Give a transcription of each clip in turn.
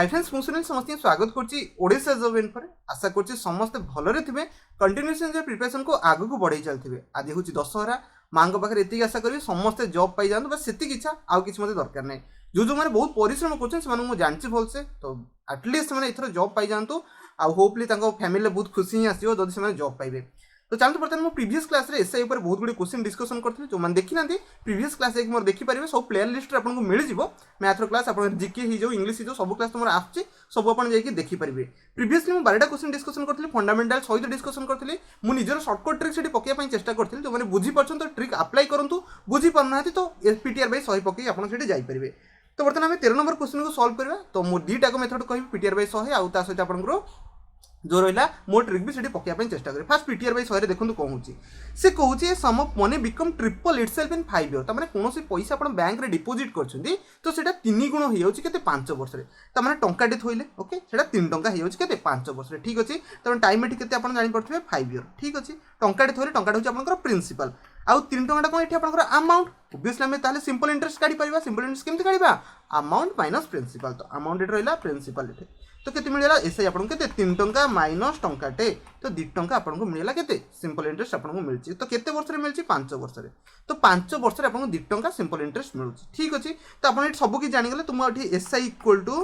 Hi friends मुझे समस्त स्वागत करछि ओडिशा जॉब इन्फो रे आशा करछि समस्त भलरे थिबे कंटिन्यूएशन जे प्रिपरेशन को आगु को बढ़ाई चलथिबे। आज होछि दशहरा मांग पाखरे एति आशा करी समस्त जॉब पाई जान बस सेति इच्छा आउ किछ मते दरकार नै। जो माने बहुत परिश्रम करछन से माने जानछि भलसे तो एटलीस्ट माने इथरो जॉब पाई जानतु आ होपली तांको फैमिली बहुत खुशी आसीओ जदि से माने जॉब पाइबे। तो चलते बर्तमान मो प्रीवियस क्लास रे एसआई ऊपर बहुत गुडी क्वेश्चन डिस्कशन करथि जो मान देखि नांती प्रीवियस क्लास एक मोर देखि परिबे सब प्लेयर लिस्ट रे आपन को मिल जिवो। मैथ रो क्लास आपन जीके ही जो इंग्लिश ही जो सब क्लास तमर आछि सब आपन जाई कि देखि परिबे। प्रीवियसली मो 12टा क्वेश्चन डिस्कशन करथि फंडामेंटल सहित डिस्कशन करथि मु निजर शॉर्टकट ट्रिक सेठी पकिया पई चेष्टा करथि जो माने बुझी परछन तो ट्रिक अप्लाई करंतु बुझी परनाथि तो पीटीआर बाय 100 पकई आपन सेठी जाई परिबे। तो बर्तमान हम 13 नंबर क्वेश्चन को सॉल्व करबा। तो मो दीटा को मेथड कहबी पीटीआर बाय 100 आउ ता सहित आपन को जो रहा मो ट्रिक भी पकड़ चेष्टा करें। फास्ट पीटीआर बाय 100 देखो कौन होची से कहूँ sum of money become triple itself in 5 year. तमाने कौन पैसा आप बैंक रे डिपोजिट करछंती तो सेटा 3 गुण हो जाउची केते 5 वर्ष रे। तमाने टंकाटे थोइले ओके सेटा 3 टंका हो जाउची केते 5 वर्ष रे। ठीक अछि तमाने टाइम एठी केते आपण जानि पड़थिबे 5 इयर। ठीक अछि टंकाटे थोइले टंकाटे होची आपनकर प्रिंसिपल आउ 3 टंकाटा कोन एठी आपनकर अमाउंट। ऑब्वियसली हम ताले सिंपल इंटरेस्ट काढी परिबा। सिंपल इंटरेस्ट केमति काढीबा अमाउंट माइनस प्रिंसिपल। तो अमाउंट एठी रहला प्रिंसिपल एठी तो केते मिलेला एसआई आपन केते 3 टंका माइनस टंकाटे तो 2 टंका आपन को मिलेला केते सिंपल इंटरेस्ट आपन को मिलची। तो केते वर्ष रे मिलची 5 वर्ष रे। तो 5 वर्ष रे आपन को 2 टंका सिंपल इंटरेस्ट मिलची। ठीक अछि तो आपन एठी सब की जानि गेले तुम एठी SI equal to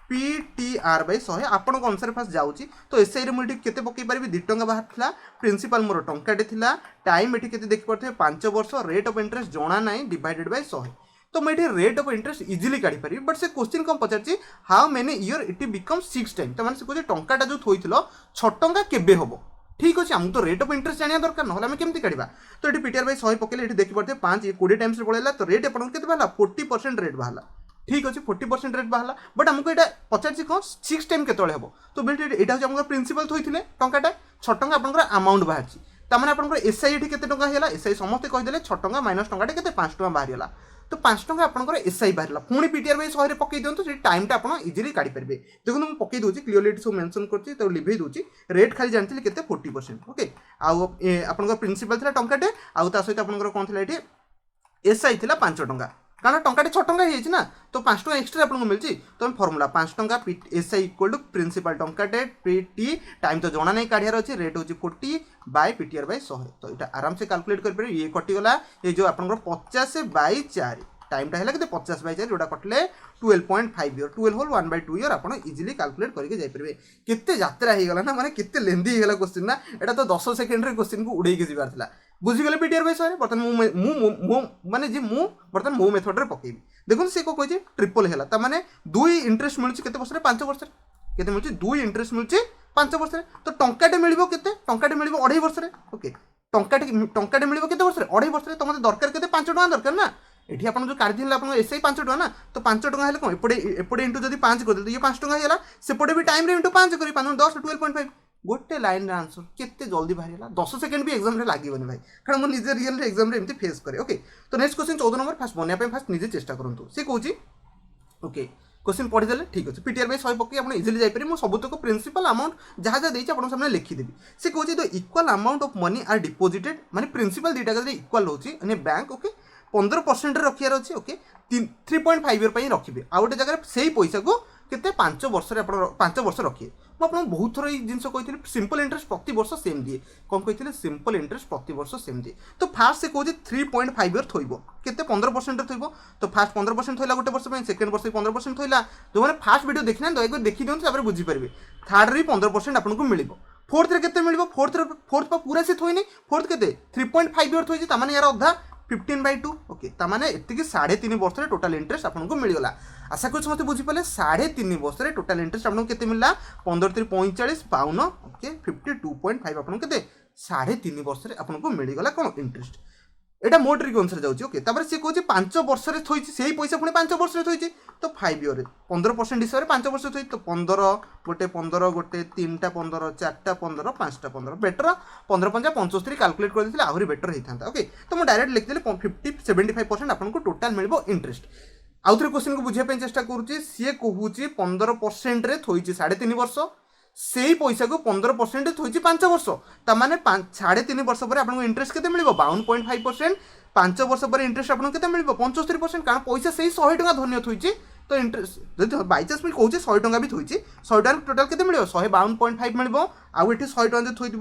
PTR by 100 आपन को आंसर फास्ट जाउची। तो एसआई रे मुठी केते पकई परबी 2 टंका बाहर थिला प्रिंसिपल मोर टंकाटे थिला टाइम एठी केते देखि परथे 5 वर्ष रेट ऑफ इंटरेस्ट जणा नाही डिवाइडेड बाय 100 तो मैं रेट ऑफ इंटरेस्ट इजिली काढ़ी पारि। बट से क्वेश्चन कौन पचार how many year it become 6 time तो मैंने कहे टंकाटा जो थोइथिल 6 टंका केबे हबो। ठीक अच्छे आमको तो रेट ऑफ इंटरेस्ट जानिया दरकार ना केमती काढ़ा। तो ये पीटीआर बाय 100 पकड़े ये देखी पारे 5 ये 20 टाइम्स पड़ेगा तो रेट अपन के बाहर 40% रेट बाहर। ठीक अच्छे 40% रेट बाहर बट आमको यहाँ पचार कौन 6 टाइम केत हम तो बेटे यहाँ हूँ प्रिंसिपल थोइथिले टंकाटा 6 टंका आपंकर अमाउंट बाहर तार आप एसआई ये केते टंका है एसआई समस्ते कहीदेले 6 टंका माइनस टंका के 5 टंका बाहर तो 5 टंका आपंकर एसआई बाहर पुणी पीटीआर बाय 100 पकई दिंतु से टाइम आप इजिली काढ़ी पारे। देखो मुझे पकई दूसरी क्लियरली सब मेंशन करछि तो लिभे दूसरी रेट खाली जानते केते 40% ओके आउ आपंकर प्रिंसिपल था टंकाटे आउ ता सहित आपंकर कौन था ये एसआई था 5 टंका कारण टंकाटे 6 टंका है ना तो 5 टंका एक्सट्रा आपको मिलची। तो फर्मुला 5 टंका एसआई इक्वल टू प्रिंसिपल टंकाटे पीटी टाइम तो जना नहीं काढ़ियार अच्छे रेट होची 40 बाय पीटीआर बाय 100 तो ये आराम से कैलकुलेट कर पारे। ये कटिगला ये जो आपंकर 50 बाय 4 टाइमटा है 50 बाय 4 जोटा कटले 12.5 इयर 12 होल 1/2 इयर आप इजिली कैलकुलेट करके जाइए। केते यात्रा हो गला ना माने केते लेंदी हो क्वेश्चन ना एटा तो 10 सेकेंड रे क्वेश्चन को उड़ेई के जीवार थिला बुझीगले पीटीआर बाय 100 बर्तमान मु माने जे मु बर्तमान मो मेथड रे पकेबी। देखो से को कहजे ट्रिपल हैला त माने 2 इंटरेस्ट मिलुची केते वर्ष रे 5 वर्ष रे केते मिलुची 2 इंटरेस्ट मिलुची 5 वर्ष रे तो टंकाटे मिलिबो केते टंकाटे मिलिबो 2.5 वर्ष रे ओके टंकाटे मिलिबो केते वर्ष रे 2.5 वर्ष रे तो मते दरकार केते 5 टका दरकार ना एठी आपन जो काढी दिले आपन एसआई 5 टका ना तो 5 टका हेले कोन एपडे इनटू जदी 5 कर दे ये 5 टका हेला सेपडे भी टाइम रे इनटू 5 करी 5 10 12.5 गोटे लाइन रे आंसर केते जल्दी बाहरिला 10 सेकंड भी एग्जाम रे लागिबनी भाई कारण मो निजे रियल रे एग्जाम रे एमती फेस करे। ओके तो नेक्स्ट क्वेश्चन 14 नंबर फास्ट बनिया पे फास्ट निजे चेष्टा करंतु से कहूची ओके क्वेश्चन पढ़ी देले ठीक अछि पीटीआर बाय 100 पक्की आपन इजिली जाई पारे। मो सबुतक प्रिंसिपल अमाउंट जहाँ जहाँ देछि आपन सामने लिखि देबी। से कहूची the equal amount of money are deposited माने प्रिंसिपल दीटा जदी इक्वल होची अने बैंक ओके 15% रखियार अच्छे ओके 3.5 इयर पर रखिए आ गोटे जगह से पैसा को केते 5 वर्ष 5 वर्ष रखिए। मुझे बहुत थर ये जिन कही सिंपल इंटरेस्ट प्रति वर्ष सेम दिए कौन कही सिंपल इंटरेस्ट प्रति वर्ष सेम दिए। तो फास्ट से कहे 3.5 इयर थोब केते 15% थोब तो फास्ट 15% थोला गोटे वर्ष सेकेंड वर्ष 15% थोला जो मैंने फास्ट वीडियो देखना दया देखी दिखाते बुझीपारे। थर्ड रे 15% आपको मिल फोर्थ रे केते मिल फोर्थ पूरा से थोनी फोर्थ केते 3.5 इयर थोड़ी तार यार अधा 15/2 ओके तामाने एतिकी 3.5 वर्ष रे टोटल इंटरेस्ट आपन को मिल गला। आशा करछ मते बुझी पाले 3.5 वर्ष रे टोटल इंटरेस्ट आपन को केते मिलला 15 3 45 52 ओके 52.5 आपन को केते 3.5 वर्ष रे आपन को मिल गला कोन इंटरेस्ट एटा मोर ट्रिक अनुसार जाउची। ओके तापर से कहूची 5 वर्ष रे थोइची सेही पैसा पुणी 5 वर्ष रे थोइची तो 5 इयर रे 15% हिसाब रे 5 वर्ष थोइ तो 15 गोटे 15 गोटे 3टा 15 4टा 15 5टा 15 बेटर 15 5 75 कैलकुलेट कर देथिले आहुरी बेटर हेइथांता। ओके तो मो डायरेक्ट लिख देले 50 75% आपन को टोटल मिलबो इंटरेस्ट। आउथरे क्वेश्चन को बुझिया पे चेष्टा करूची सी कहूची 15% रे थोइची 3.5 वर्ष से पैसा को 15% थोइची 5 वर्ष तामाने 3.5 वर्ष पर आपन को इंटरेस्ट केते मिलबो 52.5% 5 वर्ष पर इंटरेस्ट आपन केते मिलबो 75% कारण पैसा सही 100 टका धन्य थोइची तो इंटरेस्ट जब बाइचान्स मुझे कहूँ 100 टଙ୍କା भी थोड़ी 100 टଙ୍କା टोटाल के मिले 152.5 मिले आउ ये 100 टଙ୍କା जो थोड़ी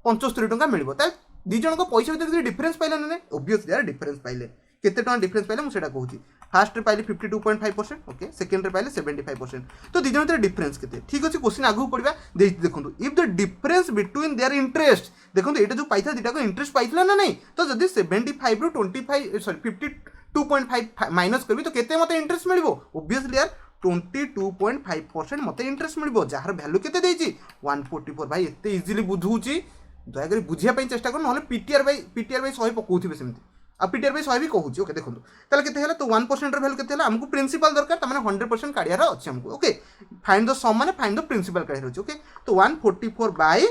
175 टଙ୍କା मिले दी जन पैसा भर डिफरेन्स पाइले ना ओबियसली यार डिफरेन्स पाइले केते टଙ୍କା डिफरेन्स पाइले मुझे कहूँ फास्ट पाइले 52.5% ओके सेकेंड पाइले 75% तो दी जन डिफरेन्स केते ठीक अच्छे क्वेश्चन आगू पढ़ा देखो if the difference between their interest देखो ये जो पाई दीटा को इंटरेस्ट पाई ना नहीं तो जब 75 रु 25 सॉरी 52.5 माइनस करी तो केते मते इंटरेस्ट मिल ओबियसली यार 22.5% मत इंटरेस्ट मिल जार भैल्यू केते 144 भाई एत इजिली बुझुची दयाक बुझापी चेष्टा कर ना पीटीआर बाई 100 पकाउे सेमती आ पीटीआर बाई 100 भी कहूँ ओके देखो ताले तो 1% भैल्यू के आमको प्रिंसिपल दरकार तमाने 100% काढ़ियार अच्छे हमको ओके फाइंड द सम माने फाइंड द प्रिंसिपल काढ़ियार अच्छे ओके तो 144 बाई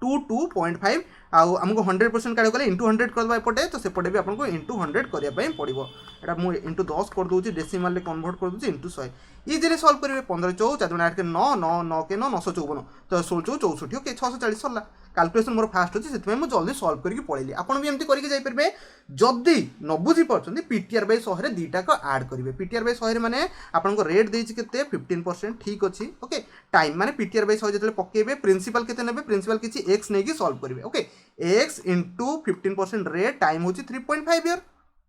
22.5 आमको 100% काढ़ गले इंटू 100 करदे एपटे तो सेपटे भी आपको इंटू 100 करने पड़ो एटा मुझे इंटू 10 कर दूसरी डेसिमाल कन्वर्ट कर दूसरी इंटू 100 इजिली सल्व करेंगे 15 4 4 8 के 9 9 9 के 9 954 तो 16 4 64 ओके 640 सरला कैलकुलेशन मोर फास्ट अच्छे से मुझे जल्दी सल्व करके पड़ेली आपड़ भी एमती करके जाइपर जदि न बुझी पार्टी पीटीआर बाई 100 दीटा को आड करेंगे पीटीआर बाई 100 माने आपको रेट देती के 15% ठीक अच्छे ओके टाइम माने पीटीआर बाई 100 जो पकेबे प्रिंसिपल के प्रिंसिपल किसी एक्स नहीं सल्व करेंगे okay x into 15% rate time हूँ 3.5 ईयर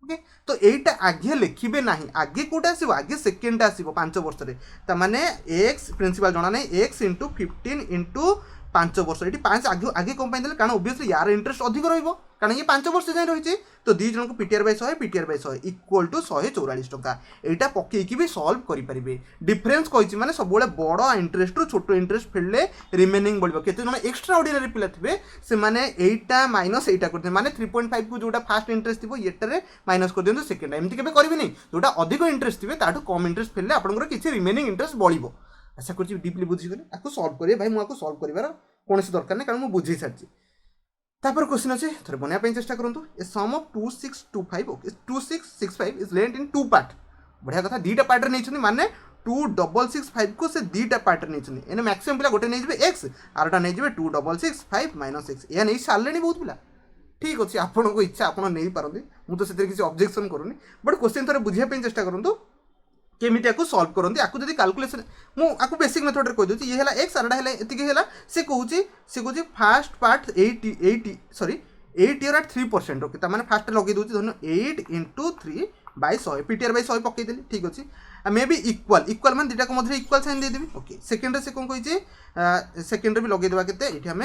ओके तो यहीटा आगे लिखे ना आगे कौटा आसो आगे सेकेंड आसो 5 वर्ष ताने एक्स प्रिंसिपल जना नहीं एक्स इंटू 15 इंटू 5 वर्ष ये 5 आगे आगे कौन पाई कारण ओबियसली यार इंटरेस्ट अधिक रही कारण ये 5 वर्ष जाए रही तो दी जन को पीटीआर बाई 100 इक्वल टू 144 टଙ୍କା यहाँ पकईकी भी सल्व करेंगे डिफरेन्स कही मैंने सब बड़ इंटरेस्ट रु छोट इंटरेस्ट फेले रिमेनिंग बढ़ो केते जन एक्स्ट्रा ऑर्डिनरी पिला थे से माने एटा माइनस एटा करते माने 3.5 को जोटा फास्ट इंटरेस्ट थी ये माइनस कर दिखाँ सेकेंड एमती केवे करेंगे जोटा अधिक इंटरेस्ट थे ताठू कम इंटरेस्ट फेले आपंकर किसी रिमेनिंग इंटरेस्ट बढ़ो आशा कर डीपली बुझीगले आपको सल्व करेंगे भाई मुझे सल्व करार कौन दरकार नहीं कारण मुझे बुझे सारी तापर क्वेश्चन अच्छे थे बनवाई चेष्टा करूँ a sum of 2625 okay 2665 is lent in 2 part बढ़िया कथा दीटा पार्ट नहीं माने 2665 को से दीटा पार्ट नहीं एने मैक्सिमम पिला गोटे नहीं एक्स आरटा नहीं 2665 माइनस एक्स या नहीं सारे बहुत पिला ठीक अच्छे आपन को इच्छा आप नहीं पारती मुझे तो किसी ऑब्जेक्शन करूनी बट क्वेश्चन थोड़े बुझापी चेष्टा करूँ केमिति आपको सॉल्व करते आपको जब कैलकुलेशन मुझे बेसिक मेथड रे कहीदे ये है एक्स आरटा है ये से कहूँ first part 8 sorry 8 year at 3% okay मैंने फास्ट लगे दूसरी धरन 8 इंटू 3 बाई 100 पीटीआर बाई 100 पकईदेली ठीक अच्छे मे बी इक्वाल इक्वाल मान दुटा मध्य इक्वाल साइन देदेवी ओके सेकेंड से कौन कही सेकेंड भी लगेदेवा के आम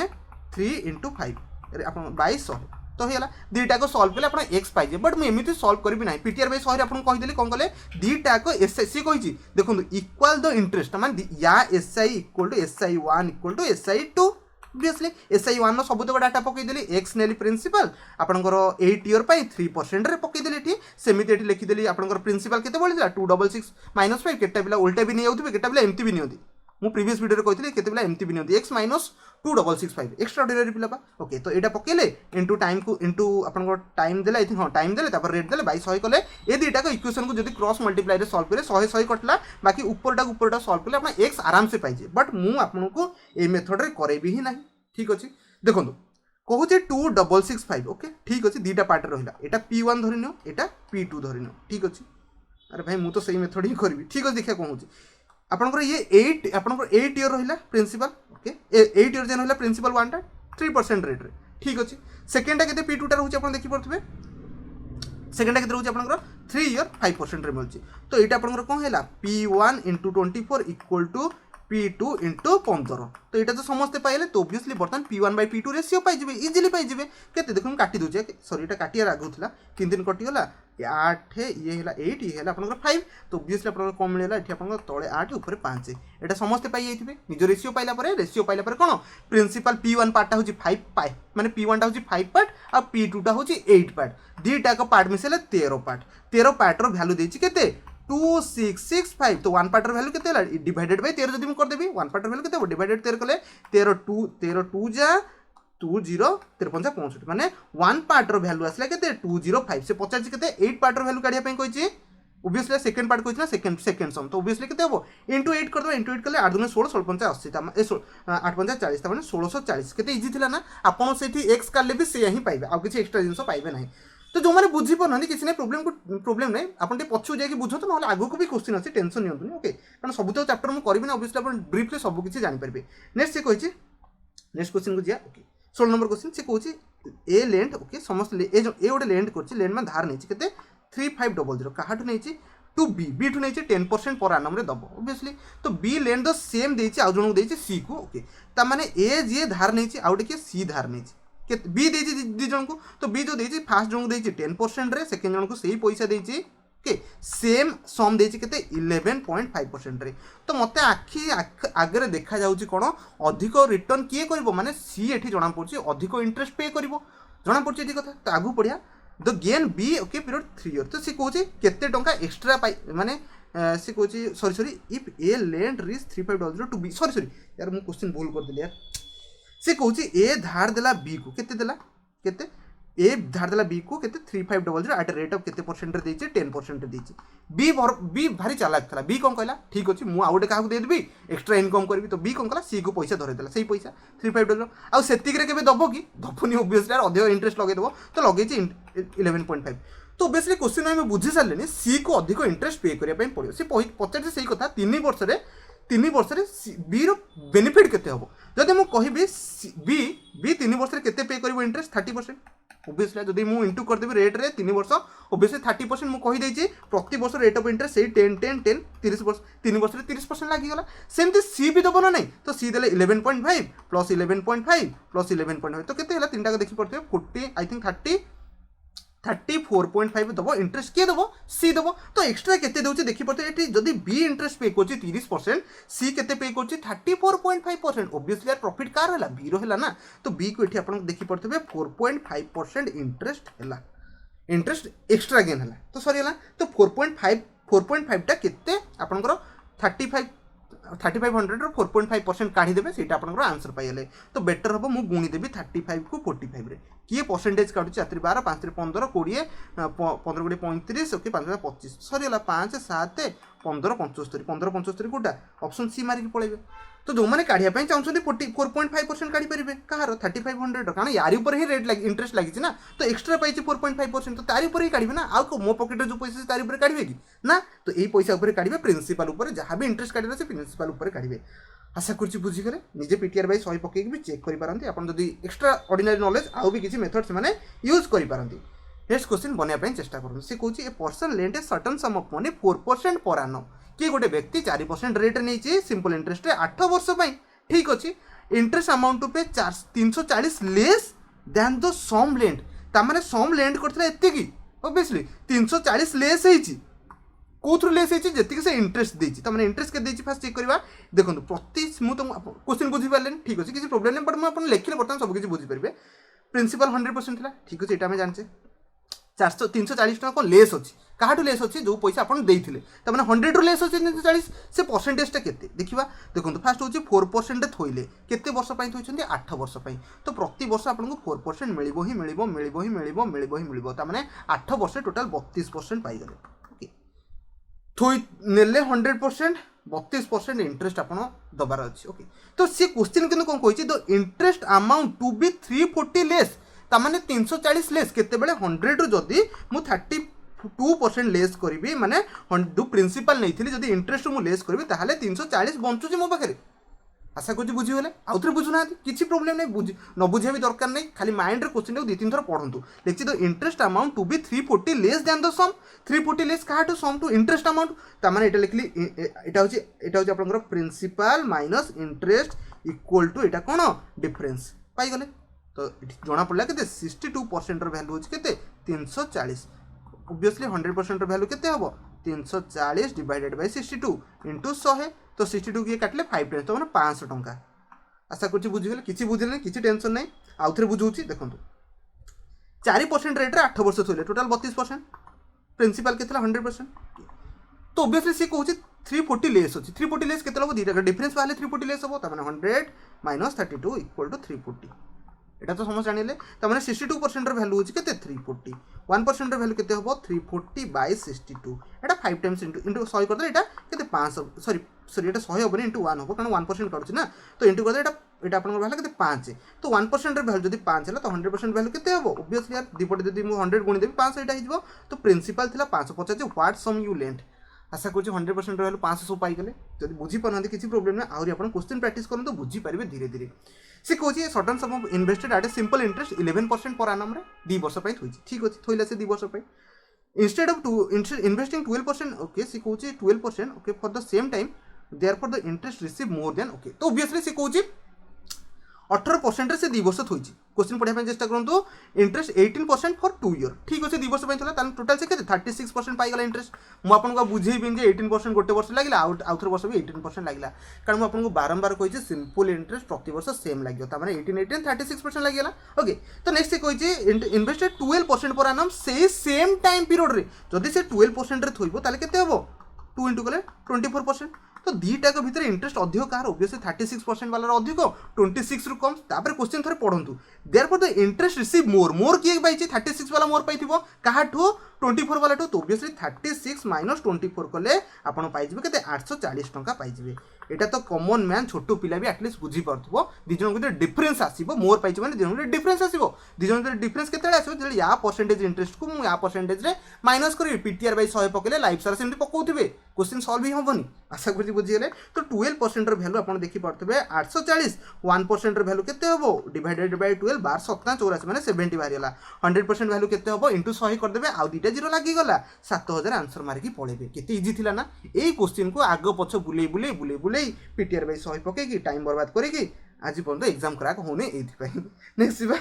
3 इंटू 5 आप बाई 100 तो होगा दीटा को सल्व कले आप एक्स पाइजे बट मुझे एमती सल्व करी ना पीटीआर बाई 100 आपको कहीदेली कौन कले दीटा को एस आई सी कही देखो इक्वाल द इंटरेस्ट माने या S I equal to SI1 equal to SI2 obviously SI1 सब तक डाटा पकईदेली एक्स नेली प्रिंसिपल आपंकर 8 ईयर 3% रे पकईदेली एटी सेमिति एटी लिखिदेली आपंकर प्रिंसिपल केते बढ़िला 266 माइनस 5 केटा पिला उल्टा भी नहीं आउथबे केटा पिला एमती भी नहीं मु प्रीवियस वीडियो कहती केते पिला एमती भी नहीं एक्स माइनस 2665 एक्स्ट्रा ऑर्डिनरी पिला ओके तो यहाँ पकेले इंटू टाइम को इंटू आपन टाइम देला आई थिंक हाँ टाइम देले तापर रेट देले बाई 100 कले ये दुटा को इक्वेशन को जब क्रॉस मल्टीप्लाई रे सॉल्व करे 100 कटला बाकी ऊपरटा सॉल्व कले आप एक्स आराम से पाइजे बट मु आपको ये मेथड रे करेबी ही नहीं ठीक अच्छे देखो कहूँ 2665 ओके ठीक अच्छे दुटा पार्ट रहा यहाँ P1 धरी नियो यहाँ P2 धरी नियो ठीक अच्छे अरे भाई मुझे तो सही मेथड ही करी ठीक अच्छे देखिए कौन हो आपंकर ये 8 ईयर रहा प्रिंसिपल ओके 8 ईयर जेन रहा प्रिंसिपल 1टा 3% रेट रे ठीक अच्छे सेकेंडा के P2 टा रोचे आप देखिपे सेकेंडा के रोचे आप 3 ईयर 5% रे मिलूँ तो यहाँ आपंकर कौन है P1 into 24 equal to P2 into 15 तो यहाँ तो समस्ते पाइले तो ओब्वियसली बर्तमान P1 बाई P2 रेसियो पाइबे इजिली पाइबे केते देखो काटी दूचे सॉरी यहाँ काटियार आगुला किन दिन कटिगला 8 ये है 8 ये है आपंकर 5 तो ओब्वियसली आप कम मिलला ये आप तले 8 ऊपर 5 यहाँ समस्ते पाई जाइए निज रेसियो पाइला कौन प्रिंसिपल P1 पार्टा हूँ 5 पार्ट माने P1 टा हूँ 5 पार्ट आ P2 टा हूँ 8 पार्ट दुटा पार्ट मिसेले 13 पार्ट भैल्यू देते 2665 तो 1 पार्टर वैल्यू केते डिवाइडेड बाय 13 जदि करदेवी 1 पार्टर वैल्यू केते डिवाइडेड 13 कले 13 2 जा 20 53 65 माने 1 पार्टर वैल्यू आसला केते 205 से 50 केते 8 पार्टर वैल्यू काढिया पे कहिछि ओब्वियसली सेकंड पार्ट कहिछि ना सेकंड सम तो ओब्वियसली केते हो इंटू 8 कर दो इंटू 8 कले 8 दुने 16 16 5 80 ता 8 5 40 ता माने 1640 केते इजी थिला ना आपण सेठी x काले भी से ही पाइबे आ किछि एक्स्ट्रा जिंसो पाइबे नाही तो जो मैंने बुझी पाना किसी ना प्रोब्लेम नहीं आप पछू जाकि बुझतु ना आगू भी क्वेश्चन अच्छे टेंशन नहीं ओके कारण सब तो चैप्टर मुझे करी ना ऑब्वियसली आप ब्रीफली सब किसी जानीपारे नेक्स्ट से कही नेक्स्ट क्वेश्चन को जा ओके 16 नंबर क्वेश्चन से कौन ए लेंड ओके समस्त ए गोटे लेंड कर लेंड में धार नहीं के 3500 क्या नहीं टू बी ठू नहीं 10% पर आनम दब ओबियसली तो बी लेंड द सेम देती आउ जन को सी को ओके ताने ए जी धार नहीं आउ टे सी धार नहीं बी दी जन को तो बी जो देती फास्ट जन को 10% सेकेंड जन को सही पैसा देती ओके सेम सम देती के 11.5% तो मत आखि आगे देखा जाऊँगी कौन अधिक रिटर्न किए कर माने सी एठी जना पड़ी अधिक इंटरेस्ट पे कर जना पड़ी ये कथा तो आगू बढ़िया the gain be okay period 3 year तो सी कहे केते टंका एक्स्ट्रा पाई माने सी कहे sorry if a land reach 3500 to be sorry यार मु क्वेश्चन भूल कर दिली यार सी कहे ए धार देला बी को केते देला केते ए धार देला बी को केते 3500 एट रेट ऑफ केते परसेंट देछि 10% देछि बी भारी चालाक थला बी कौन कहला ठीक अछि मु आउटे काहू दे देबी एक्स्ट्रा इनकम करबी तो बी कौन कहला सी को पैसा धरे देला सही पैसा 3500 आउ सेतिक रे केबे दबो कि दबुनी ऑब्वियसली यार अधिक इंटरेस्ट लगे देबो तो लगेछि 11.5 तो ऑब्वियसली क्वेश्चन में बुझी सारे सी को अधिक इंटरेस्ट पे करने पड़ो सी पचार से कथा 3 वर्ष बी बेनिफिट केते हम जदि मुझे कहि बी 3 वर्ष केते पे कर इंटरेस्ट 30% ओबियसली जब मुझे इंटू करदेवी रेट रे 3 वर्ष ओबियसली 30% मुझे कहीदे प्रति वर्ष रेट ऑफ इंटरेस्ट से 10 30 वर्ष 3 वर्ष 30% लगिगला सेमती सी भी दब ना नहीं तो सी देले 11.5 प्लस 11.5 प्लस 11.5 तो केते हला तीनटा देखि पड़ते 40 आई थिंक 34.5 दब इंटरेस्ट किए दब सी दब तो एक्स्ट्रा केते दउचे देखि पड़ते एठी जदी बी इंटरेस्ट पे करछि 30% सी केते पे करछि 34.5% ऑब्वियसली यार प्रॉफिट कार हला बी रो हला ना तो बी को एठी आपन देखि पड़ते 4.5% इंटरेस्ट हला इंटरेस्ट एक्स्ट्रा गेन हला तो सॉरी हला तो 4.5 टा केते आपनकर 3500 रो 4.5% काढ़ी देबे सेटा आपनकर आंसर पाइले तो बेटर हबो मु गुणी देबी 35 को 45 रे किए परसेंटेज काढु 4 12 5 15 20 15 35 ओके 5 25 सॉरी हला 5 7 15 75 15 75 कोटा ऑप्शन सी मारी पळेबे तो जो माने काढिया पई चाहउछन्ती 4.5% काढी परिबे कहार 3500 कारण यारी ऊपर ही रेट लाग इंटरेस्ट लागिछि ना तो एक्स्ट्रा पाइछि 4.5% तो तारी ऊपर ही काढिबे ना आ को मो पॉकेट रे जो पैसा तारी ऊपर काढिबे कि ना तो एई पैसा ऊपर काढिबे प्रिंसिपल ऊपर जहां भी इंटरेस्ट काढिबे से प्रिंसिपल ऊपर काढिबे आशा करछि बुझी गले निजे पीटीआर बाय 100 पकेक भी चेक करि पारंती आपण जदी एक्स्ट्रा ऑर्डिनरी नॉलेज आउ भी किछि मेथड से माने यूज करि पारंती नेक्स्ट क्वेश्चन बनिया पई चेष्टा करन से कहछि a person lend a certain sum of money 4% per annum कि गोटे व्यक्ति 4% रेट नहीं सिंपल इंटरेस्ट 8 वर्ष ठीक अच्छे interest amount to pay 340 less than the sum lend तामाने सम लेंड करथिला एतिकी ऑब्वियसली 340 लेस होईची कोथ्रु लेस होईची जेतिकी से इंटरेस्ट देची तामाने इंटरेस्ट के देची फास्ट चेक करबा देखंतु प्रति मु तो क्वेश्चन बुझी पारलेन ठीक अछि किसी प्रॉब्लम नहीं बट मु अपन लेखिले बर्तमान सब किछि बुझी परबे प्रिंसिपल 100% थिला ठीक अछि एटा हम जानचे 340 टका लेस अच्छी क्या लेस अच्छी जो पैसा आप देते मैंने 100 रु लेस अच्छे 340 से परसेंटेजटा केते देखा देखो फास्ट हूँ 4% थोइले केते वर्ष थोड़ी 8 वर्ष तो प्रति वर्ष आपको 4% मिल ही मिल ताने 8 वर्ष टोटाल 32% पाइगले ओके थोई नेले 100% 32% इंटरेस्ट आप दबार अच्छे ओके तो सी क्वेश्चन कि कौन कही the interest amount to be 340 less तामाने 340 लेस केते बेले 100 रु जदी मु 32% लेस करी माने जो प्रिंसिपल नहीं थी जदी इंटरेस्ट मु लेस करी ताहाले 340 बंचुची मो पाखरे आशा करूँ बुझीगले आउ थे बुझुना किसी प्रोब्लेम नहीं न बुझा भी दरकार नहीं खाली माइंड रे क्वेश्चन को 2-3 थर पढ़ु लिखी the interest amount to be 340 less than the sum 340 less क्या सम टू इंटरेस्ट अमाउंट तामाने एटा लिखली एटा होची आपनकर principal minus interest equal to एटा कोन डिफरेंस पाई गले तो जना पड़ा के 62% वैल्यू होची के 340 ऑब्वियसली 100% वैल्यू केते हबो 340 डिवाइडेड बाय 62 इंटू 100 तो 62 किए काटले 5 टाइम्स तो माने 500 टंका आशा करछि बुझिगले किछि बुझिले किछि टेंशन नहीं आउ थरे बुझौछि देखंतु 4% रेट रे 8 वर्ष थोले टोटल 32% प्रिंसिपल केतला 100% तो ऑब्वियसली से कहूछि 340 लेस होछि 340 लेस केतला दीटा डिफरेंस वाले 340 लेस हबो त माने 100 - 32 इक्वल टू 340 एटा तो समझ जानिले त माने 62% वैल्यू होछि केते 340 1% वैल्यू केते हबो 340 बाय 62 एटा 5 टाइम्स इंटू 100 कर दे एटा केते 500 सॉरी सॉरी ये 100 हेनी इंटू 1 हम कारण 1% काटुची ना तो इंटू करदे এটা আপনার ভ্যালু কেতে 5 তো 1% ভ্যালু যদি 5 হলা তো 100% ভ্যালু কেতে হবো অবভিয়াসলি यार দুপটে যদি মু 100 গুণি দেবি 500 এটা হিজবো তো প্রিন্সিপাল থিলা 550 হোয়াট সম ইউ লেন্ট आशा करूँ 100% भैल्यू 500 सब पाइगले जब बुझी पाना किसी प्रोब्लेम ना आहरी आप क्वेश्चन प्रैक्टिस करूँ तो बुझी पारे धीरे धीरे सी कहे certain sum invested at a simple interest 11% पर आनम 2 वर्ष थी ठीक अच्छे थोला से 2 वर्ष इंस्टेड ऑफ इन्वेस्टिंग 12% ओके सी कहे 12% okay for the same time there for the interest receive more then okay तो ओबियसली सी कहे 18% से 2 वर्ष थी क्वेश्चन पढ़ाई चेष्टा करूँ इंटरेस्ट 18% फॉर 2 ईयर ठीक अच्छे 2 वर्ष टोटाल से 36% पाईगला इंटरेस्ट मुझे बुझेबी 18% गोटे वर्ष लगे आउ थे वर्ष भी 18% लगे कारण मुझे बारंबार कही सिंपल इंटरेस्ट प्रति वर्ष सेम लगे 18 36% लगे ओके तो नेक्स्ट कही इन्वेस्टेड 12% पर आनम से सेम टाइम पीरियड जदि से 12% थोब ताले हम 2 इंटू कले 24% तो दीटा को भितर इंटरेस्ट अधिक कहार ओबियसली 36% वाला अधिक 26 रु कम तापर क्वेश्चन थोड़े पढ़ंतु therefore the interest receive more किए पाइछि 36 वाला मोर पाइथिबो काहाठो 24 वाला तो ओबियसली 36 माइनस 24 कले आपण पाइजिबे केते 840 टंका पाइजिबे एटा तो कॉमन मैन छोटो पिला भी एटलीस्ट बुझी पारथबो दिजन को डिफरेंस आसीबो मोर पाइछि माने दिजन को डिफरेंस आसीबो दिजन को डिफरेंस केते आसीबो जे या परसेंटेज इंटरेस्ट को मु या परसेंटेज रे माइनस करी पीटीआर बाय 100 पकेले लाइफ सारा सेमति पकोउथिबे क्वेश्चन सॉल्व ही होबनी आशा करी बुझिले तो 12% रो वैल्यू आपण देखि पारथबे 840 1% रो वैल्यू केते होबो डिवाइडेड बाय 12 12 7 84 माने 70 बारिला 100% वैल्यू केते होबो इनटू 100 कर देबे आ दुटा जीरो लागी गला 7000 आंसर मारिकी पळेबे केते इजी थिला ना एई क्वेश्चन को आगो पछ बुले बुले बुले बुले पीटीआर बाय 100 पकेकी टाइम बर्बाद करेकी आज पर्यंत एग्जाम क्रैक होने एथि नेक्स्ट बा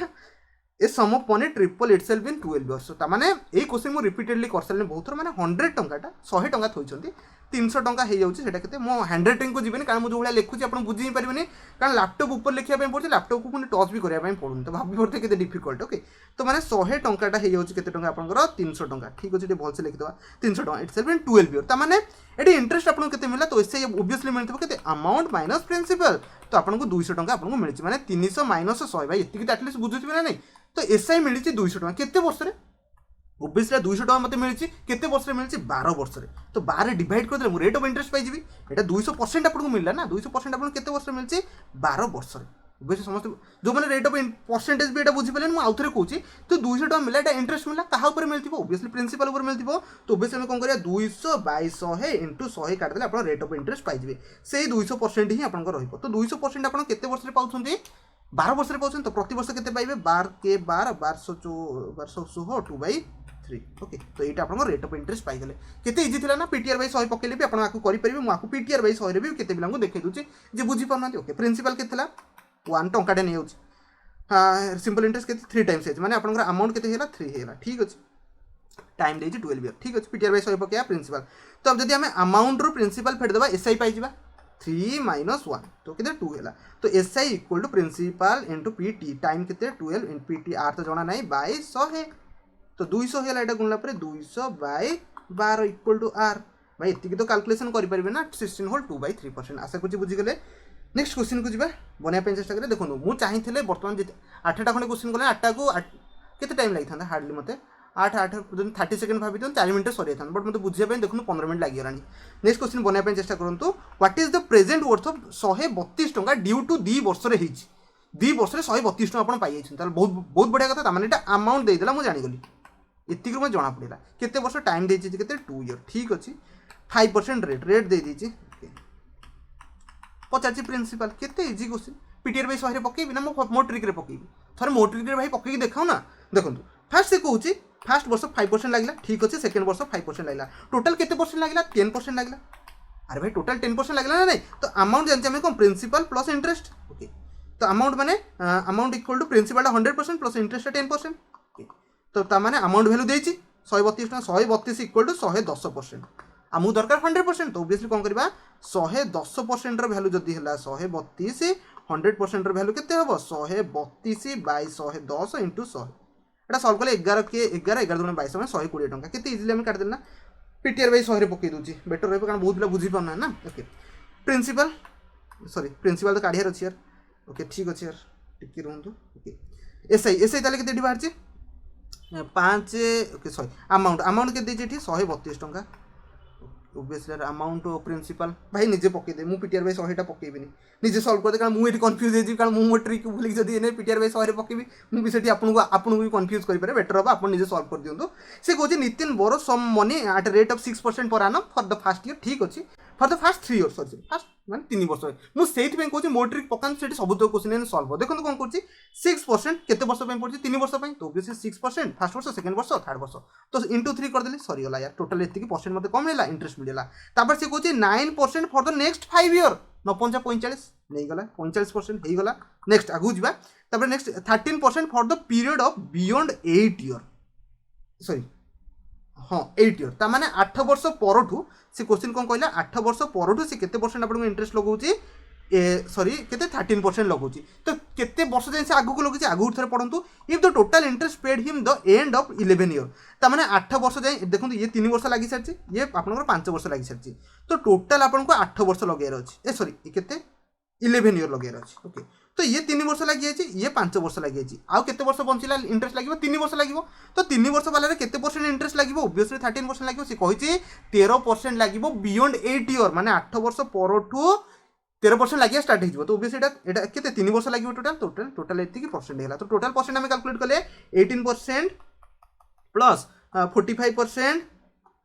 a sum of money triple itself in 12 years ता माने ए क्वेश्चन मु रिपीटेडली कर सारले बहुत थोर माने 100 टंकाटा 100 टंका थोइछंती 300 टंका हो जाऊँ सेटा केते मो हैंड राइटिंग को जीवन कारण मुझे लिखुची आप बुझी ही पारे कारण लैपटॉप ऊपर लिखा पड़े लैपटॉप को पुणी टच भी करने पड़ून तो भाभी पड़ते केते डिफिकल्ट ओके तो माने 100 टंकाटा हो जाऊँ केते टंका आपनकर 300 टंका ठीक अच्छे भलसे लिखिदेवा 300 टंका इटसेल्फ इन 12 इयर ता माने एटी इंटरेस्ट आपको केते मिला तो इससे ओबियसली मिलथिबो केते अमाउंट माइनस प्रिंसिपल तो आपको 200 टंका आपको मिली माने 300 माइनस 100 भाई एतिकी एटलीस्ट बुझुथिबे ना नहीं तो एसआई मिली 200 टंका केते वर्ष रे ओबियसली 200 टका मत मिली केते वर्ष मिली 12 वर्ष तो 12 डिवाइड कर दे रेट ऑफ इंटरेस्ट पाइबी एटा 200% आपको मिलला ना 200% आपको केते वर्ष मिली 12 वर्ष ओबियसली समस्त जो मैंने रेट ऑफ परसेंटेज भी एटा बुझी पाले मु आउथरे कहूची तो 200 टका मिला एटा इंटरेस्ट मिला कहा ऊपर मिलथिबो ओबियसली प्रिंसिपल ऊपर मिलथिबो तो ओबियसली हम कोन करिया 200 बाय 100 इनटू 100 काट देले आपन रेट ऑफ इंटरेस्ट पाइबे सेही 200% ही आपन रहइबो तो 200% आपन केते वर्ष रे पाउछंती 12 वर्ष रे पाउछन तो प्रति वर्ष केते पाइबे 12 के 12 1216 2 बाय 3 ओके तो ये आप रेट ऑफ इंटरेस्ट पाइगले केते इजी थिला ना पीटीआर बाय 100 पकेले भी आपन आकु करि परिबे मु आकु पीटीआर बाय 100 रे भी केते बिलांगु देखै दुचे जे बुझी पाना ओके प्रिंसिपल केते थिला 1 टंका डे नै होची हां सिंपल इंटरेस्ट केते 3 टाइम्स है माने आपन अमाउंट केते हेला 3 हेला ठीक अछि टाइम देछि 12 ईयर ठीक अछि पीटीआर बाय 100 पकेया प्रिंसिपल तो अब जदि हमें अमाउंट रो प्रिंसिपल फेड देबा एसआई पाइ जिबा 3 माइनस 1 तो केते 2 हेला तो SI equal to principal into PT time केते 12 इन पीटी आर तो जणा नै बाय 100 है तो 200 है एटा गुणला पर 200 बाय 12 इक्वल टू आर भाई एतिकी तो कैलकुलेशन करि परिबे ना 16 होल 2 बाय 3% आशा कुछ बुझी गले नेक्स्ट क्वेश्चन को जिबा बनिया पे चेष्टा करे देखो मु चाहिथिले वर्तमान 8टा खंडे क्वेश्चन गले 8टा को केते टाइम लागि थांदा हार्डली मते 8 30 सेकंड भाभी तो 4 मिनट सरी था बट मत बुझिया पे देखो 15 मिनट लागि गरानी नेक्स्ट क्वेश्चन बनिया पे चेष्टा करंतु what is the present worth of 132 टंका ड्यू टू 2 वर्ष रे हिची 2 वर्ष रे 132 टंका आपण पाइ जाइछन ताल बहुत बढ़िया कथा तामाने एटा अमाउंट दे देला मु जानि गली एतिक मैं जना पड़ा केते वर्ष टाइम दे केते 2 ईयर ठीक अच्छे 5% रेट दे दीजिए पचार प्रिंसिपल केते इजी क्वेश्चन पीटीआर बाय 100 पकेबी ना मो ट्रिक रे पकेबी थरे मो ट्रिक रे भाई पकेकी देखाओ ना देखंतु फर्स्ट से कहूची फर्स्ट वर्ष 5% लागला ठीक अच्छे सेकंड वर्ष 5% लागला टोटल केते परसेंट लागला 10% लागला अरे भाई टोटल 10% लागला ना नहीं तो अमाउंट जानते हमें कौन प्रिंसिपल प्लस इंटरेस्ट ओके तो अमाउंट माने amount equal to principal 100% plus interest 10% तो तामाने अमाउंट वैल्यू देछि 132 टका 132 इक्वल टू 110% आमु दरकार 100% तो ओबियसली कोन करबा 110% रो वैल्यू जदी हला 132 100% रो वैल्यू केते हबो 132 बाय 110 इनटू 100 एटा सॉल्व करले 11 के 11 11 दुने 22 में 120 टका केते इजीली हम काट देना पीटीआर बाय 100 रे पके दोची बेटर रहबो कारण बहुत बिला बुझी पाना ना ओके प्रिंसिपल सॉरी प्रिंसिपल तो काढियार अछि यार ओके ठीक अछि यार टिकी रहंतु ओके एसआई ताले केते डिवाइड छी 5 ओके सॉरी अमाउंट के दीजिए 132 टंका ओबियसली अमाउंट ऑफ प्रिंसिपल भाई निजे पकेदे मु पीटीआर बाय 100 पकेबिनी निजे सॉल्व करदे कारण मु एटी कंफ्यूज हे कारण मु ट्रिक भूल जदी एने पीटीआर बाय 100 पकेबी मु भी सेठी आपन भी कंफ्यूज करि पारे बेटर हो आपन निजे सॉल्व कर दियंतु से कहछि Nitin borrow some money at rate of 6% per annum for the first year ठीक अछि for the first 3 years sorry first माने 3 वर्ष मु सेठी पे कहछि मो ट्रिक पकान सेठी सब तो क्वेश्चन एने सॉल्व देखो कोन करछि 6% केते वर्ष पे पड़छि 3 वर्ष पे तो ऑब्वियसली 6% फर्स्ट वर्ष सेकंड वर्ष थर्ड वर्ष तो इंटू 3 कर देली सॉरी गला यार टोटल एति की परसेंट मते कम हैला इंटरेस्ट मिलेला तापर से कहछि 9% फॉर द नेक्स्ट 5 ईयर 45 नहीं गला 45% हे गला नेक्स्ट आगु जिबा तापर next 13% for the period of beyond 8 year sorry हाँ 8 ईयर ता माने 8 वर्ष परठू से क्वेश्चन कोन कहला 8 वर्ष परठू से केते परसेंट आपन इंटरेस्ट लगाउची सॉरी केते 13% लगाउची तो केते वर्ष जाय से आगु को लगुची आगु थरे पढंतु if the total interest paid him the end of 11 year ता माने 8 वर्ष जाय देखंतु ये 3 वर्ष लागि सरची ये आपनकर 5 वर्ष लागि सरची तो टोटल आपन को 8 वर्ष लगेर अछि ए सॉरी केते 11 ईयर लगेर अछि ओके तो ये 3 वर्ष लागि अछि ये 5 वर्ष लागि अछि आउ केते वर्ष बंचिला इंटरेस्ट लागिवो 3 वर्ष लागिवो तो 3 वर्ष वाला रे केते परसेंट इंटरेस्ट लागिवो ऑब्वियसली 13% लागिवो से कहिछि 13% लागिवो बियॉन्ड 8 ईयर माने 8 वर्ष परठू 13% लागिया स्टार्ट हो तो ऑब्वियसली एटा केते 3 वर्ष लागिवो टोटल एति की परसेंट हैला तो टोटल परसेंट हम कैलकुलेट करले 18% प्लस 45%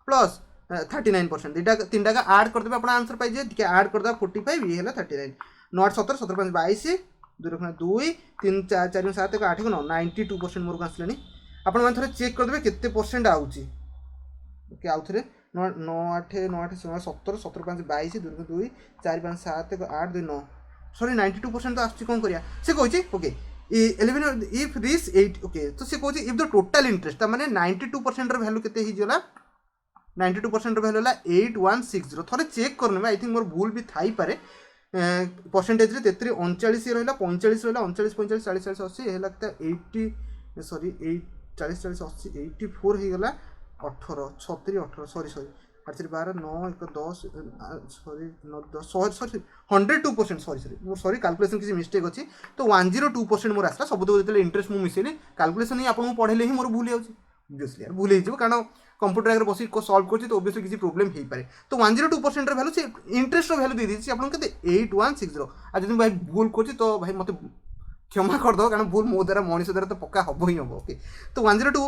प्लस 39% दिटा तीनटा का ऐड कर देबे अपन आंसर पाइ जे ठीक ऐड कर दा 45 ये हैला 39 9 17 17 5 22 2 2 3 4 4 7 8 9 92% मोर आसलेनी आपण मन थरे चेक कर देबे केते परसेंट आउची ओके आउ थरे 9 8 9 8 17 17 5 22 2 2 4 5 7 8 2 9 सॉरी 92% तो आछि कोन करिया से कहछि ओके 11 इफ दिस 8 ओके तो से कहछि इफ द टोटल इंटरेस्ट ता माने 92% र वैल्यू केते हि जोला 92% र वैल्यू ला 8160 थरे चेक करने आई थिंक मोर भूल भी थाई पारे परसेंटेज रे 33 39 रहला 45 रहला 39 45 40 40 80 हे लगता 80 सॉरी 8 40 40 80 84 हे गला 18 36 18 sorry 8 12 9 1 10 sorry 9 10 sorry 102% sorry sorry calculation किसी मिस्टेक अछि तो 102% मोर आसला सब तो जते इंटरेस्ट मु मिसेली कैलकुलेशन ही आपन पढेले ही मोर भूल जाउची ऑब्वियसली यार भूल हिजो कारण कंप्यूटर आगे बसी को सॉल्व करछि तो ऑब्वियसली किसी प्रॉब्लम हे पारे तो 102% र वैल्यू से इंटरेस्ट र वैल्यू दे दिछि आपन केते 8160 आ जदि भाई भूल करछि तो भाई मते क्षमा कर दो कारण भूल मो द्वारा मनीष द्वारा तो पक्का हबो ही हबो ओके तो 102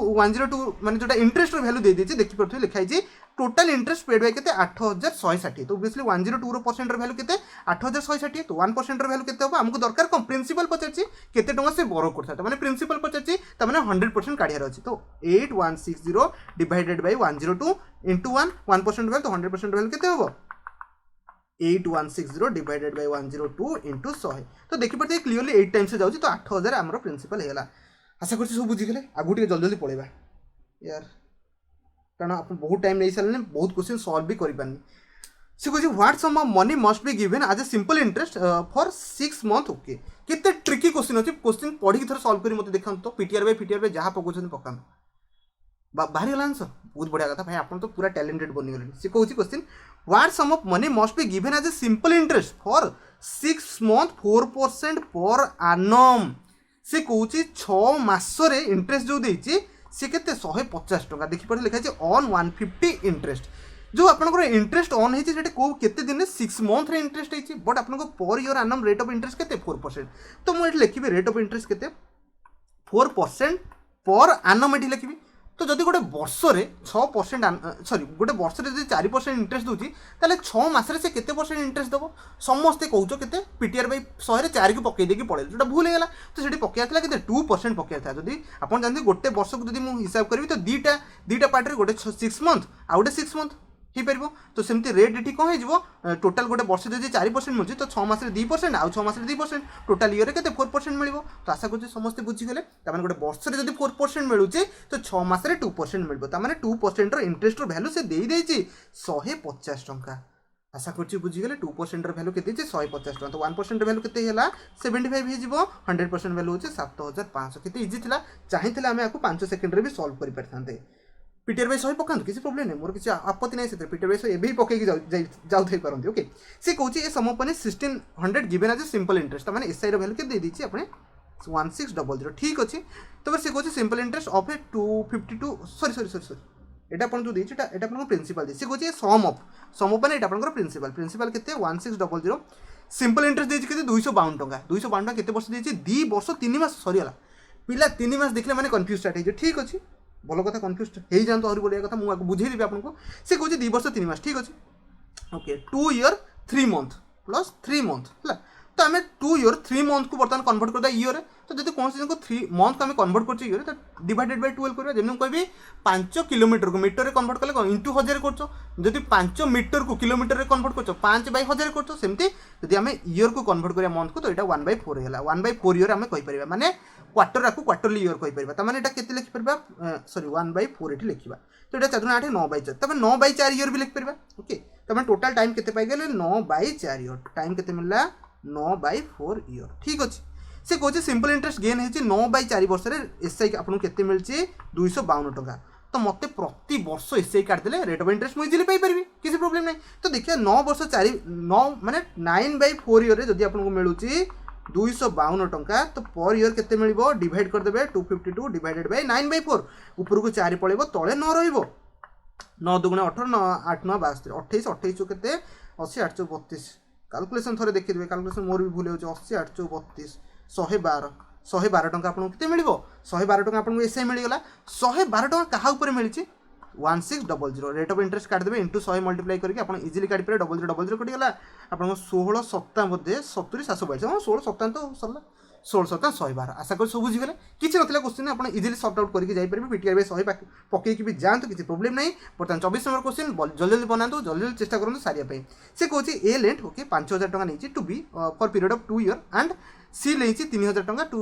माने जोटा इंटरेस्ट र वैल्यू दे दिछि देखि परथि लिखाइ जे टोटल इंटरेस्ट पेड बाय केते 8160 तो ऑब्वियसली 102 रो परसेंट र वैल्यू केते 8160 तो 1% र वैल्यू केते होबो हमको दरकार कम प्रिंसिपल पचछि केते टंगा से बोरो करथा त माने प्रिंसिपल पचछि त माने 100% काढियार अछि तो 8160 डिवाइडेड बाय 102 इनटू 1% वैल्यू तो 100% वैल्यू केते होबो 8160 डिवाइडेड बाय 102 इनटू 100 तो देखि परते क्लियरली 8 टाइम्स से जाउछि तो 8000 हमरो प्रिंसिपल हेला आशा करछि सब बुझि गेले आगु टिके जल्दी जल्दी पळेबा यार कारण आप बहुत टाइम नहीं सारे बहुत क्वेश्चन सॉल्व भी करि पानी से कहछि what sum of money must be given as a simple interest for 6 month okay केते ट्रिकी क्वेश्चन अछि क्वेश्चन पढी के थोर सॉल्व करी मते देखन तो पीटीआर बाय जहां पकोछन पकान बाहरी गला आंसर बहुत बढ़िया कथा भाई आपन तो पूरा टैलेंटेड बनि गेले से कहछि question what sum of money must be given as a simple interest for 6 month 4% per annum से कहछि 6 मास रे इंटरेस्ट जो देछि से केते 150 टका देखि पड़े लिखा छै ऑन 150 इंटरेस्ट जो आपन इंटरेस्ट ऑन है सेटे को केते दिन 6 मंथ रे इंटरेस्ट है बट आपन को per year annum rate of interest केते 4% तो मु एठी लिखिबे रेट ऑफ इंटरेस्ट केते 4% पर annum एठी लिखिबे तो जदि गोटे वर्ष रे 6% सॉरी गोटे वर्ष रे जदि 4% इंटरेस्ट दोची ताले 6 मास रे से केते परसेंट इंटरेस्ट दबो समस्ते कहउचो केते पीटीआर बाय 100 रे 4 को पकै देकी पड़े जोटा भूल हेला तो सेठी पकैयातला केते 2% पकैयाथा जदि आपन जानथि गोटे वर्ष को जदि मु हिसाब करबी तो दीटा पार्ट रे गोटे 6 मंथ आ गोटे 6 मंथ ही परबो तो सेमती रेट एठी कोन हे जिवो टोटल गोटे वर्ष जदि 4% मिलछि तो 6 मास रे 2% आ 6 मास रे 2% टोटल ईयर रे केते 4% मिलिबो तो आशा करछि समस्त बुझि गेले त माने गोटे वर्ष रे जदि 4% मिलुछि तो 6 मास रे 2% मिलिबो त माने 2% रो इंटरेस्ट रो वैल्यू से देई देछि 150 टंका आशा करछि बुझि गेले 2% रो वैल्यू केते छै 150 टंका तो 1% रो वैल्यू केते हैला 75 हे जिवो 100% वैल्यू होछि 7500 केते इजी थिला चाहिथिला हमें आकु 5 सेकंड रे भी सॉल्व करि परथांते पीटीआर बाय 100 पकान किसी प्रॉब्लम नहीं मोर किसी आपत्ति नहीं से पीटीआर बाय 100 एबे ही पके की जाउ थई परंती ओके से कहउची ए समपने 1600 given as a simple interest माने एसआई रो वैल्यू के दे दीची अपने 1600 ठीक अछि तो से कहउची simple interest of a 252 sorry এটা আপনার যে দিয়েছি এটা আপনার প্রিন্সিপাল দিয়েছি কହୁଛି সম অফ মানে এটা আপনার প্রিন্সিপাল কেতে 1600 সিম্পল ইন্টারেস্ট দিয়েছি কেতে 252 টଙ୍କା 252 টଙ୍କା কেতে বর্ষ দিয়েছি 2 ବର୍ଷ 3 ମାସ সরিগলা পিলা 3 মাস দেখলে মানে কনফ্यूज স্টার্ট হয়ে ঠিক আছে ভাল কথা কনফ্यूज হয়ে যাতে আহরি বলিয়া কথা মু বুঝাই দেবি আপনার সে কହୁଛି 2 ବର୍ଷ 3 ମାস ঠিক আছে okay 2 year 3 month plus 3 month है तो आम 2 year 3 month को बर्तमान कन्वर्ट करदा ईयर तो जब कौन को 3 month को आम कन्वर्ट कर ईयर तो डिवाइडेड बाय 12 करबा जब कहबी 5 किलोमीटर को मीटर रे कन्वर्ट कले इंटू 1000 करछो जदि 5 मीटर को किलोमीटर रे कन्वर्ट करछो 5 बाय 1000 करछो सेमती जदि आम ईयर को कन्वर्ट करिया मंथ को तो एटा 1/4 होला 1/4 ईयर आम कहि परिबा माने क्वार्टर को क्वार्टरली ईयर कहि परिबा त माने एटा केते लिखि परिबा सॉरी 1/4 एठी लिखिबा तो एटा 4 8 9/4 तब 9/4 ईयर भी लिखि परिबा ओके तो मैं टोटल टाइम केते पाई गेले 9/4 ईयर टाइम केते मिलला 9/4 ईयर ठीक अछि से कहूँ सिंपल इंटरेस्ट गेन है 9/4 वर्ष एसआई आपको केते मिलछि 252 टଙ୍କା तो मत प्रति वर्ष एसआई काट देले रेट ऑफ इंटरेस्ट मुझे इजिली पाई परबी किसी प्रॉब्लम नहीं तो देखिए 9 वर्ष 4 9 माने 9/4 ईयर जदि आपको मिलुछि 252 टଙ୍କା तो पर ईयर केते मिलिबो डिवाइड कर देबे 252 डिवाइडेड बाय 9/4 ऊपर को 4 पळेबो तळे 9 रहिबो 9 दुगुणे 18 9 8 9 22 28 28 केते 80 832 कैलकुलेशन थोड़े देखिए कैलकुलेशन मोर भी भूल हो 80 832 112 टଙ୍କା आपको केते मिलिबो 112 टଙ୍କା आपको एसआई मिलगला 112 टଙ୍କା कहा ऊपर मिलछि 1600 रेट ऑफ इंटरेस्ट काट देबे इंटू 100 मल्टीप्लाई करके आपन इजीली काट पारे 0000 कटि गला आपन 16 सप्ताह मध्ये 70 722 हां 16 सप्ताह तो सरला 16 सप्ताह 112 आशा कर सब बुझी गले किछि नथिला क्वेश्चन आपन इजीली सॉर्ट आउट करके जाई परबे पीटीआर बाय 100 पकई की भी जानतो किछि प्रॉब्लम नहीं बर्तमान 24 नंबर क्वेश्चन जल्दी जल्दी बनातो जल्दी जल्दी चेष्टा करंतु सारिया पे से कहछि ए लेंथ ओके 5000 टଙ୍କା नेछि to B for period of 2 year and C लेछि 3000 टଙ୍କା टू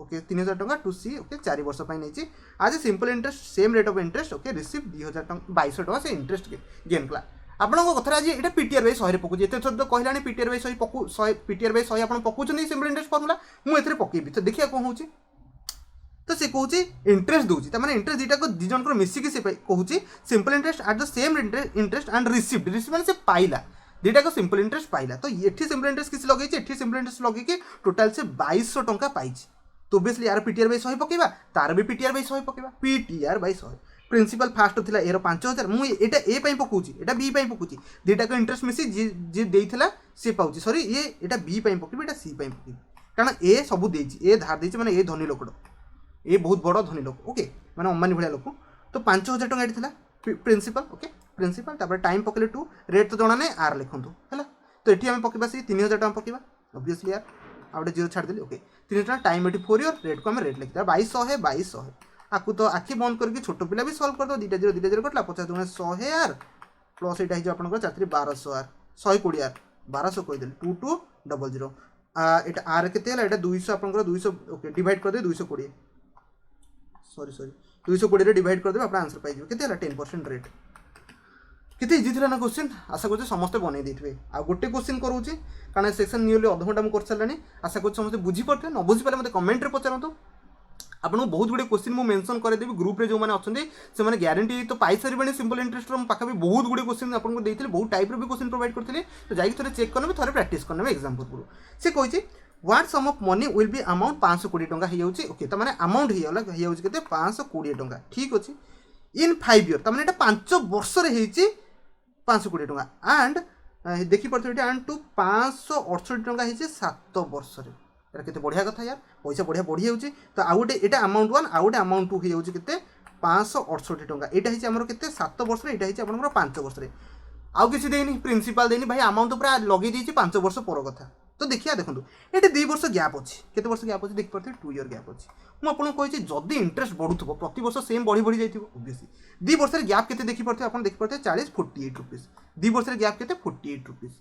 ओके 3000 टଙ୍କା टू सी ओके 4 वर्ष पई नेछि आज simple interest same rate of interest okay receive 2000 टଙ୍କା 2200 टଙ୍କା से इंटरेस्ट गेन कला आपनको कथा आज ये पीटीआर बाय 100 पकु एते थोड़ा कहलानी पीटीआर बाय 100 पकु 100 पीटीआर बाय 100 आपन पकुछनी सिंपल इंटरेस्ट फार्मूला मु एथरे पकेबी तो देखिया कोन होची तो से कहूँ इंटरेस्ट दूसरी मैंने इंटरेस्ट दुटा को दी जन मिसिक से कहूँ simple interest at the same interest and received मैंने से पाइला दुटा को सिंपल इंटरेस्ट पाइला तो ये सिंपल इंटरेस्ट किसी लगे ये सिंपल इंटरेस्ट लगे टोटाल से 2200 टଙ୍କା पाई तो ओबियसली यार पीटीआर बाय 100 पकेबा तार भी पीटीआर बाय 100 पकेबा पीटीआर बाय 100 प्रिंसिपल फास्ट थिला एरो 5000 मु एटा ए पई पकोची एटा बी पई पकोची दुटा को इंटरेस्ट मिसी जे देइथिला से पाउची सॉरी ये एटा बी पई पकेबी एटा सी पई पकेबी कारण ए सब देइची ए धार देइची माने ए धनी लोकड़ ये बहुत बड़ धनी लोक ओके मैंने अंबानी भाया लोक तो 5000 टଙ୍କା ये था प्रिंसिपल ओके प्रिंसिपल तापर टाइम पकड़े 2 रेट तो जना नहीं आर लिखुँ है तो ये आम पकेबा से 3000 टଙ୍କା पकेबा ऑब्वियसली यार आउटे जीरो छाड़देली ओके 3000 टଙ୍କା टाइम ये 4 ईयर रेट को आम रेट लिखा 2200 है 2200 है आपको तो आखि बंद करके छोट पिला भी सल्व कर दो 2 जीरो कटला 50 दुणे 100 है यार प्लस यहाँ हो आप 1200 आर 120 यार 1200 कहीदेली 2200 यहाँ आर के 200 आप 200 ओके डिवाइड कर दे 220 सॉरी 220 डिवाइड कर दे आप आंसर पाई के 10% रेट केते इजी थिला ना क्वेश्चन आशा करछे समस्त बनै देथिबे आ गोटे क्वेश्चन करूची कारण सेक्शन नियरली आधा घंटा मु कर सारलानी आशा करछे समस्त बुझी पड़ते न बुझी पाले मते कमेंट रे पचारंतु आपन बहुत गुडे क्वेश्चन मु मेंशन कर देबी ग्रुप रे जो माने अछंती से माने ग्यारंटी तो पाई सारिबेनी सिंपल इंटरेस्ट रो पाखा भी बहुत गुडे क्वेश्चन आपन को देथिले बहुत टाइप रो भी क्वेश्चन प्रोवाइड करथिले तो जाई थोड़े चेक करनबे थोड़े प्रैक्टिस करनबे एग्जाम पूर्व से कहिछि what sum of money will be amount 520 टଙ୍କା हे जाउची ओके त माने अमाउंट हे होला हे जाउची केते 520 टଙ୍କା ठीक अछि इन 5 ईयर त माने एटा 5 वर्ष रे हेची 520 टଙ୍କା एंड देखि पड़ते एंड टू 568 टଙ୍କା हेची 7 वर्ष रे एटा केते बढ़िया कथा यार पैसा बढ़िया बढ़ी जाउची तो आ गोटे एटा अमाउंट 1 आ गोटे अमाउंट 2 हे जाउची केते 568 टଙ୍କା एटा हेची हमर केते 7 वर्ष रे एटा हेची आपनकर 5 वर्ष रे आउ किसी देनी प्रिंसिपल देनी भाई अमाउंट पूरा लगे देछि 5 वर्ष पर कथा तो देखिए देखो ये 2 वर्ष गैप अच्छी केते वर्ष गैप अच्छी देख पारे 2 ईयर गैप अच्छी मुझे आपको कही जदि इंटरेस्ट बढ़ुव प्रति वर्ष सेम बढ़ी बढ़ी जाइए ओबियसली 2 वर्ष गैप के देखी पारे आप देखी पारे 40-48 रुपीज 2 वर्ष गैप के 48 रुपीज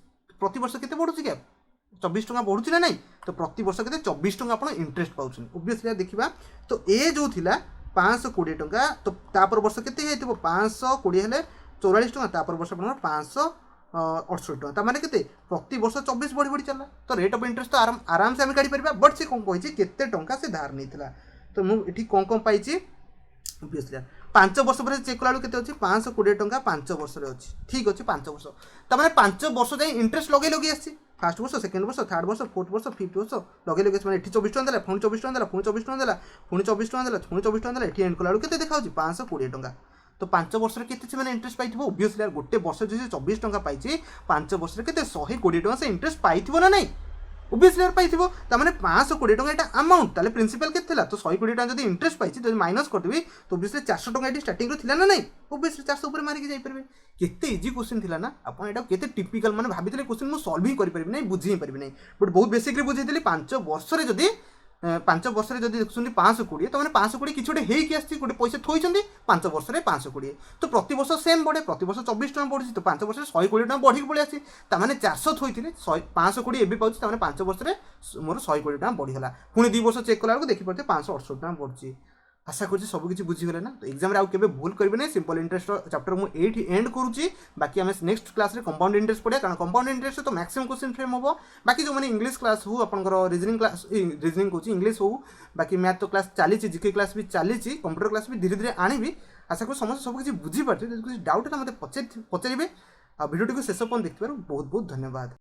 प्रति वर्ष के बढ़ुची गैप 24 टଙ୍କା बढ़ुची ना नहीं तो प्रति वर्ष के 24 टଙ୍କା आप इंटरेस्ट पाँच ओबियसली देखा तो ए जो थिला 520 टଙ୍କା तो तापर वर्ष के 520 हेले 44 टଙ୍କା तापर वर्ष आप 568 टଙ୍କା माने केते प्रति वर्ष 24 बढ़ी बढ़ी चलला तो रेट ऑफ इंटरेस्ट तो आराम से आम काढ़ी परिबा बट से कौन कही केते टଙ୍କା से धार नहीं थिला तो मु एठी कौन पाइछि ओबियसली 5 वर्ष पर चेक कला केते अछि 520 टଙ୍କା 5 वर्ष रे अछि ठीक अछि 5 वर्ष त माने 5 वर्ष जाई इंटरेस्ट लगे लगे आछि फर्स्ट वर्ष सेकंड वर्ष थर्ड वर्ष फोर्थ वर्ष फिफ्थ वर्ष लगे लगे माने एठी 24 टଙ୍କା देला पुणी 24 टଙ୍କା देला पुणी 24 टଙ୍କା देला पुणी 24 टଙ୍କା देला पुणी 24 टଙ୍କା देला एठी एंड कला केते देखाउछि 520 टଙ୍କା तो 5 वर्ष के इंटरेस्ट पाई ओबियसली यार गोटे वर्ष जो 24 टंका पाई 5 वर्ष के 120 टंका से इंटरेस्ट पाई ना नहीं ओबियसली यार पाई ताने 520 टंका यहाँ अमाउंट ताले प्रिंसिपल के तो 120 टंका जो इंटरेस्ट पाई जो माइनस करदेवी तो ओबियसली 400 टंका ये स्टार्टिंग थी ना नहीं ओबियसली 400 ऊपर मारिक जापर केते इजी क्वेश्चन थिला ना आप केते टिपिकल माने भाभी क्वेश्चन मुझे सॉल्व ही करि परिबि नै बुझी परिबि नै बट बहुत बेसिकली बुझेइली 5 वर्ष रे जदी 5 वर्ष रे जदी देखुछन्ती 520 तो माने 520 किछि गोटे हेई कि आछि गोटे पैसा थोइछन्ती 5 वर्ष रे 520 तो प्रति वर्ष सेम बढ़े प्रति वर्ष 24 टका बढ़ी तो 5 वर्ष रे 120 टका बढ़ी पळि आछि ता माने 400 थोइथिले 520 एबे पाउछि ता माने 5 वर्ष रे मोर 120 टका बढ़ी हला पुनी 2 वर्ष चेक कला को देखि पड़ते 568 टका बढ़छि आशा करुँच सबकि बुझीगले ना तो एग्जाम आउ केबे भूल करेंगे ना सिंपल इंटरेस्ट चैप्टर मुझे ये एंड करुँची बाकी आम नेक्स्ट क्लास रे कंपाउंड इंटरेस्ट पढ़िया कारण कंपाउंड इंटरेस्ट तो मैक्सिमम क्वेश्चन फ्रेम हम बाकी जो मैंने इंग्लिश क्लास हो आपंकर रीजनिंग क्लास रीजनिंग कहूँ इंग्लिश हो बाकी मैथ तो क्लास चली जीके क्लास भी चली कंप्यूटर क्लास भी धीरे धीरे आनी आशा करूँ समस्त सबकि बुझीपारे डाउट है मतलब पचारे भिडियो शेष पर्यंत देखिबार बहुत बहुत धन्यवाद।